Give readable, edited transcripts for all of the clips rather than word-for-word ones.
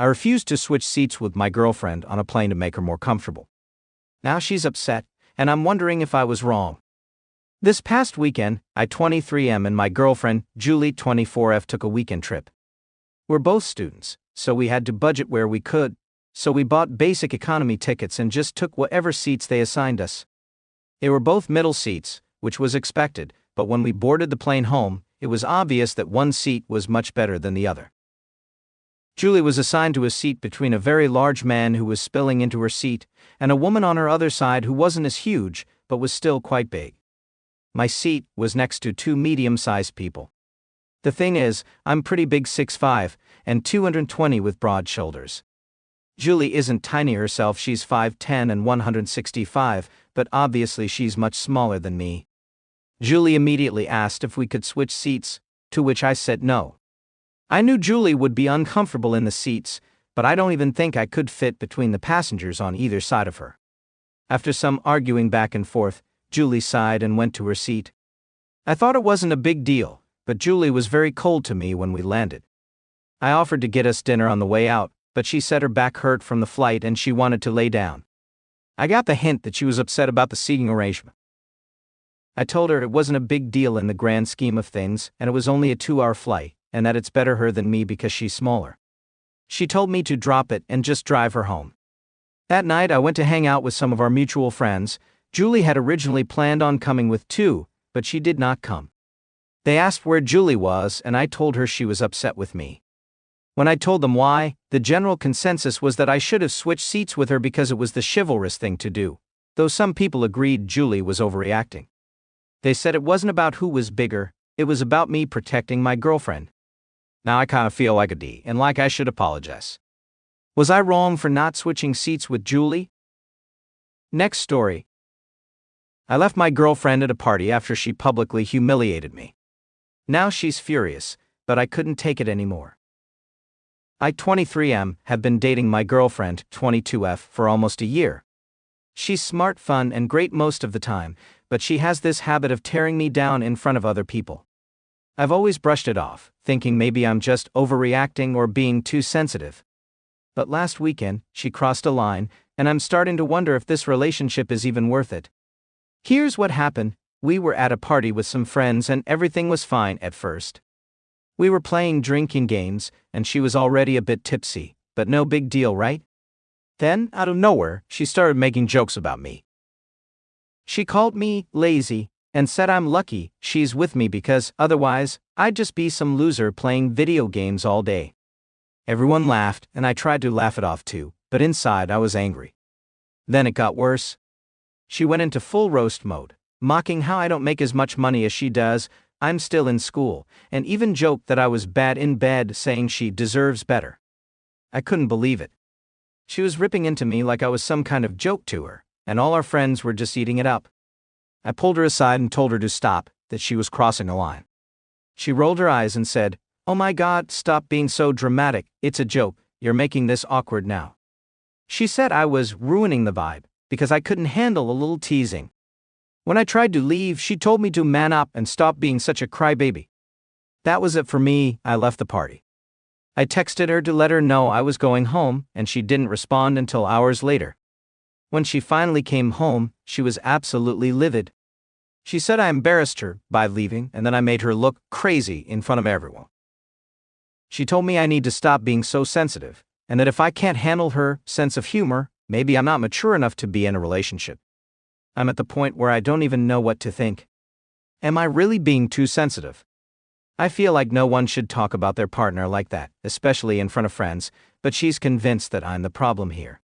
I refused to switch seats with my girlfriend on a plane to make her more comfortable. Now she's upset, and I'm wondering if I was wrong. This past weekend, I 23M and my girlfriend, Julie 24F, took a weekend trip. We're both students, so we had to budget where we could, so we bought basic economy tickets and just took whatever seats they assigned us. They were both middle seats, which was expected, but when we boarded the plane home, it was obvious that one seat was much better than the other. Julie was assigned to a seat between a very large man who was spilling into her seat, and a woman on her other side who wasn't as huge, but was still quite big. My seat was next to two medium-sized people. The thing is, I'm pretty big, 6'5", and 220 with broad shoulders. Julie isn't tiny herself, she's 5'10" and 165, but obviously she's much smaller than me. Julie immediately asked if we could switch seats, to which I said no. I knew Julie would be uncomfortable in the seats, but I don't even think I could fit between the passengers on either side of her. After some arguing back and forth, Julie sighed and went to her seat. I thought it wasn't a big deal, but Julie was very cold to me when we landed. I offered to get us dinner on the way out, but she said her back hurt from the flight and she wanted to lay down. I got the hint that she was upset about the seating arrangement. I told her it wasn't a big deal in the grand scheme of things, and it was only a 2-hour flight, and that it's better her than me because she's smaller. She told me to drop it and just drive her home. That night I went to hang out with some of our mutual friends. Julie had originally planned on coming with two, but she did not come. They asked where Julie was, and I told her she was upset with me. When I told them why, the general consensus was that I should have switched seats with her because it was the chivalrous thing to do, though some people agreed Julie was overreacting. They said it wasn't about who was bigger, it was about me protecting my girlfriend. Now I kinda feel like a D, and like I should apologize. Was I wrong for not switching seats with Julie? Next story. I left my girlfriend at a party after she publicly humiliated me. Now she's furious, but I couldn't take it anymore. I 23M have been dating my girlfriend, 22F, for almost a year. She's smart, fun, and great most of the time, but she has this habit of tearing me down in front of other people. I've always brushed it off, thinking maybe I'm just overreacting or being too sensitive. But last weekend, she crossed a line, and I'm starting to wonder if this relationship is even worth it. Here's what happened. We were at a party with some friends and everything was fine at first. We were playing drinking games, and she was already a bit tipsy, but no big deal, right? Then, out of nowhere, she started making jokes about me. She called me lazy, and said I'm lucky she's with me because otherwise, I'd just be some loser playing video games all day. Everyone laughed, and I tried to laugh it off too, but inside I was angry. Then it got worse. She went into full roast mode, mocking how I don't make as much money as she does, I'm still in school, and even joked that I was bad in bed, saying she deserves better. I couldn't believe it. She was ripping into me like I was some kind of joke to her, and all our friends were just eating it up. I pulled her aside and told her to stop, that she was crossing a line. She rolled her eyes and said, "Oh my God, stop being so dramatic, it's a joke, you're making this awkward now." She said I was ruining the vibe, because I couldn't handle a little teasing. When I tried to leave, she told me to man up and stop being such a crybaby. That was it for me. I left the party. I texted her to let her know I was going home, and she didn't respond until hours later. When she finally came home, she was absolutely livid. She said I embarrassed her by leaving, and then I made her look crazy in front of everyone. She told me I need to stop being so sensitive, and that if I can't handle her sense of humor, maybe I'm not mature enough to be in a relationship. I'm at the point where I don't even know what to think. Am I really being too sensitive? I feel like no one should talk about their partner like that, especially in front of friends, but she's convinced that I'm the problem here.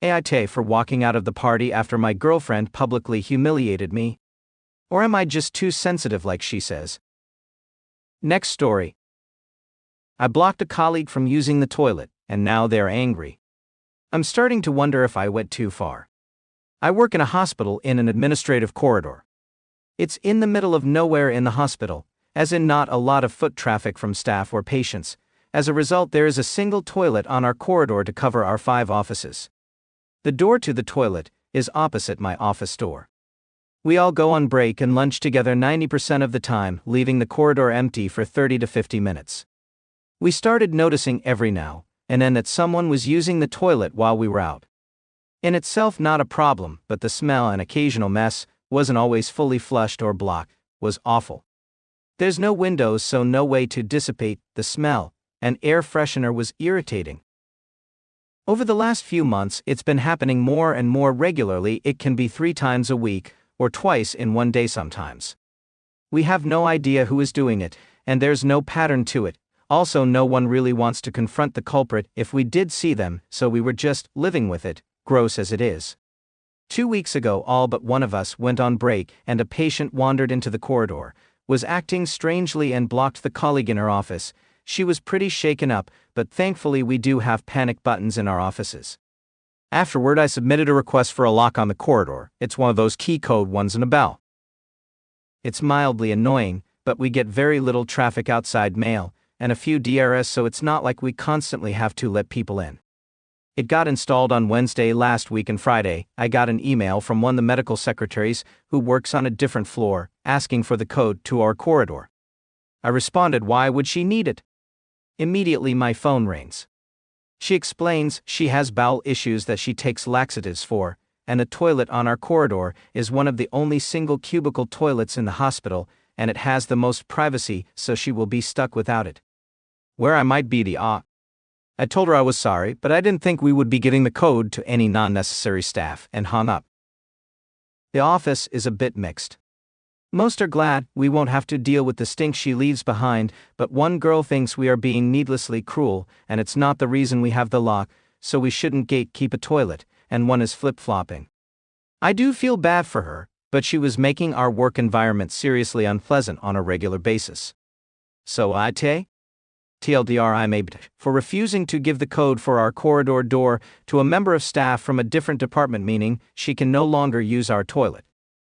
AIT for walking out of the party after my girlfriend publicly humiliated me? Or am I just too sensitive like she says? Next story. I blocked a colleague from using the toilet, and now they're angry. I'm starting to wonder if I went too far. I work in a hospital in an administrative corridor. It's in the middle of nowhere in the hospital, as in not a lot of foot traffic from staff or patients. As a result, there is a single toilet on our corridor to cover our 5 offices. The door to the toilet is opposite my office door. We all go on break and lunch together 90% of the time, leaving the corridor empty for 30 to 50 minutes. We started noticing every now and then that someone was using the toilet while we were out. In itself not a problem, but the smell and occasional mess, wasn't always fully flushed or blocked, was awful. There's no windows, so no way to dissipate the smell, and air freshener was irritating. Over the last few months, it's been happening more and more regularly. It can be 3 times a week, or twice in one day sometimes. We have no idea who is doing it, and there's no pattern to it. Also, no one really wants to confront the culprit if we did see them, so we were just living with it, gross as it is. 2 weeks ago, all but one of us went on break, and a patient wandered into the corridor, was acting strangely, and blocked the colleague in her office. She was pretty shaken up, but thankfully we do have panic buttons in our offices. Afterward, I submitted a request for a lock on the corridor. It's one of those key code ones and a bell. It's mildly annoying, but we get very little traffic outside, mail, and a few DRS, so it's not like we constantly have to let people in. It got installed on Wednesday last week, and Friday, I got an email from one of the medical secretaries who works on a different floor, asking for the code to our corridor. I responded, why would she need it? Immediately my phone rings. She explains she has bowel issues that she takes laxatives for, and the toilet on our corridor is one of the only single cubicle toilets in the hospital, and it has the most privacy, so she will be stuck without it. Where I might be the I told her I was sorry, but I didn't think we would be getting the code to any non-necessary staff, and hung up. The office is a bit mixed. Most are glad we won't have to deal with the stink she leaves behind, but one girl thinks we are being needlessly cruel, and it's not the reason we have the lock, so we shouldn't gatekeep a toilet, and one is flip-flopping. I do feel bad for her, but she was making our work environment seriously unpleasant on a regular basis. So TLDR, I'm ABT for refusing to give the code for our corridor door to a member of staff from a different department, meaning she can no longer use our toilet.